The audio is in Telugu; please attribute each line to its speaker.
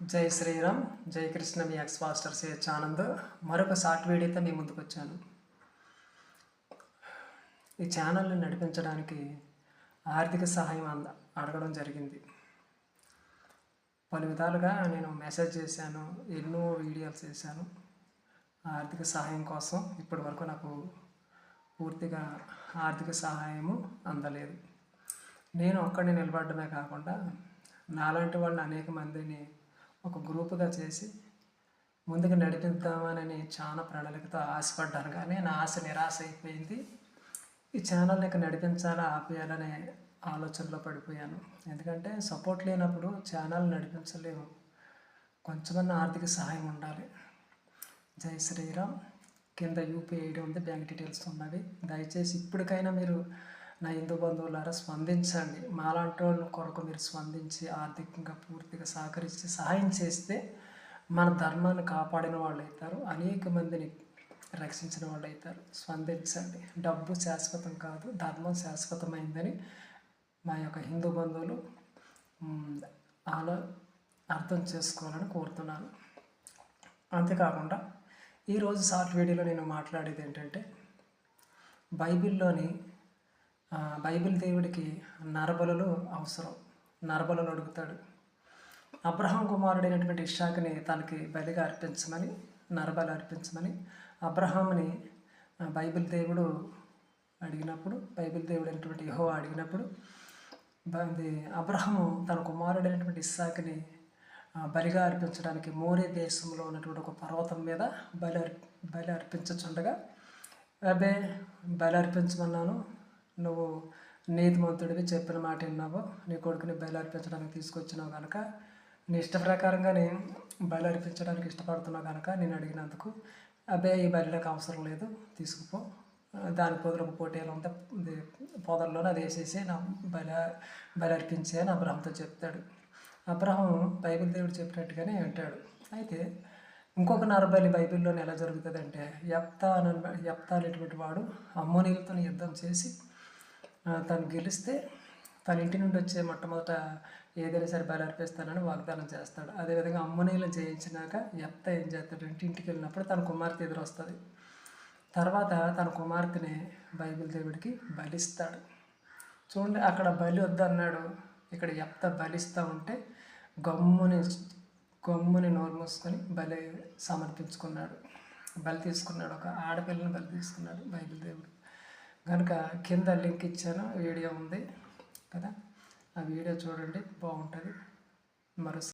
Speaker 1: జై శ్రీరామ్, జై కృష్ణ. మీ ఎక్స్ పాస్టర్ సిహెచ్ ఆనంద్ మరొక షార్ట్ వీడియోతో మీ ముందుకు వచ్చాను. ఈ ఛానల్ని నడిపించడానికి ఆర్థిక సహాయం అడగడం జరిగింది. పలు విధాలుగా నేను మెసేజ్ చేశాను, ఎన్నో వీడియోలు చేశాను. ఆర్థిక సహాయం కోసం ఇప్పటి వరకు నాకు పూర్తిగా ఆర్థిక సహాయము అందలేదు. నేను ఒక్కడిని నిలబడమే కాకుండా నాలాంటి వాళ్ళని అనేక మందిని ఒక గ్రూపుగా చేసి ముందుకు నడిపిద్దామని చాలా ప్రణాళికతో ఆశపడ్డాను. కానీ నా ఆశ నిరాశ అయిపోయింది. ఈ ఛానల్ని ఇక నడిపించాలా ఆపేయాలనే ఆలోచనలో పడిపోయాను. ఎందుకంటే సపోర్ట్ లేనప్పుడు ఛానల్ నడిపించలేము. కొంచెమన్నా ఆర్థిక సహాయం ఉండాలి. జై శ్రీరామ్. కింద యూపీఐ ఐడి ఉంది, బ్యాంక్ డీటెయిల్స్ ఉన్నవి. దయచేసి ఇప్పటికైనా మీరు నా హిందూ బంధువులారా స్పందించండి. మాలాంటి వాళ్ళ కొరకు మీరు స్పందించి ఆర్థికంగా పూర్తిగా సహకరించి సహాయం చేస్తే మన ధర్మాన్ని కాపాడిన వాళ్ళు అవుతారు, అనేక మందిని రక్షించిన వాళ్ళు అవుతారు. స్పందించండి. డబ్బు శాశ్వతం కాదు, ధర్మం శాశ్వతమైందని మా యొక్క హిందూ బంధువులు అర్థం చేసుకోవాలని కోరుతున్నాను. అంతేకాకుండా ఈరోజు షార్ట్ వీడియోలో నేను మాట్లాడేది ఏంటంటే, బైబిల్ దేవుడికి నరబలులు అవసరం. నరబలులు అడుగుతాడు. అబ్రహాం కుమారుడైనటువంటి ఇస్సాకుని తనకి బలిగా అర్పించమని, నరబలి అర్పించమని అబ్రహాంని బైబిల్ దేవుడు అడిగినప్పుడు, బైబిల్ దేవుడు అయినటువంటి యెహోవా అడిగినప్పుడు, అబ్రహాము తన కుమారుడైనటువంటి ఇస్సాకుని బలిగా అర్పించడానికి మోరే దేశంలో ఉన్నటువంటి ఒక పర్వతం మీద బలి అర్పించుచుండగా, అబ్బే బలి అర్పించమన్నాను, నువ్వు నీతిమంతుడివి, చెప్పిన మాట విన్నావు, నీ కొడుకుని బలి అర్పించడానికి తీసుకొచ్చినావు కనుక, నీ ఇష్ట ప్రకారంగానే బలి అర్పించడానికి ఇష్టపడుతున్నావు కనుక నేను అడిగినందుకు, అబ్బే ఈ బలిలోకి అవసరం లేదు, తీసుకుపో, దాని పొదలకు పోటీలు ఉంటే పొదల్లోనే అది వేసేసి నా బలి అర్పించే అని అబ్రహాంతో చెప్తాడు. అబ్రహాం బైబిల్ దేవుడు చెప్పినట్టుగానే అంటాడు. అయితే ఇంకొక నరబలి బైబిల్లోనే ఎలా జరుగుతుంది అంటే, యెఫ్తా అనేటువంటి వాడు అమ్మోనీయులతో యుద్ధం చేసి తను గెలిస్తే తన ఇంటి నుండి వచ్చే మొట్టమొదట ఏదైనా సరే బలి అర్పిస్తానని వాగ్దానం చేస్తాడు. అదేవిధంగా అమ్మోనీయులను జయించినాక యెఫ్తా ఏం చేస్తాడు, ఇంటికి వెళ్ళినప్పుడు తన కుమార్తె ఎదురొస్తుంది. తర్వాత తన కుమార్తెని బైబిల్ దేవుడికి బలిస్తాడు. చూడండి, అక్కడ బలి వద్దన్నాడు, ఇక్కడ యెఫ్తా బలిస్తూ ఉంటే గమ్ముని నోరు మూసుకొని బలి సమర్పించుకున్నాడు, బలి తీసుకున్నాడు. ఒక ఆడపిల్లని బలి తీసుకున్నాడు బైబిల్ దేవుడు. కనుక కింద లింక్ ఇచ్చాను, వీడియో ఉంది కదా, ఆ వీడియో చూడండి, బాగుంటుంది. మరో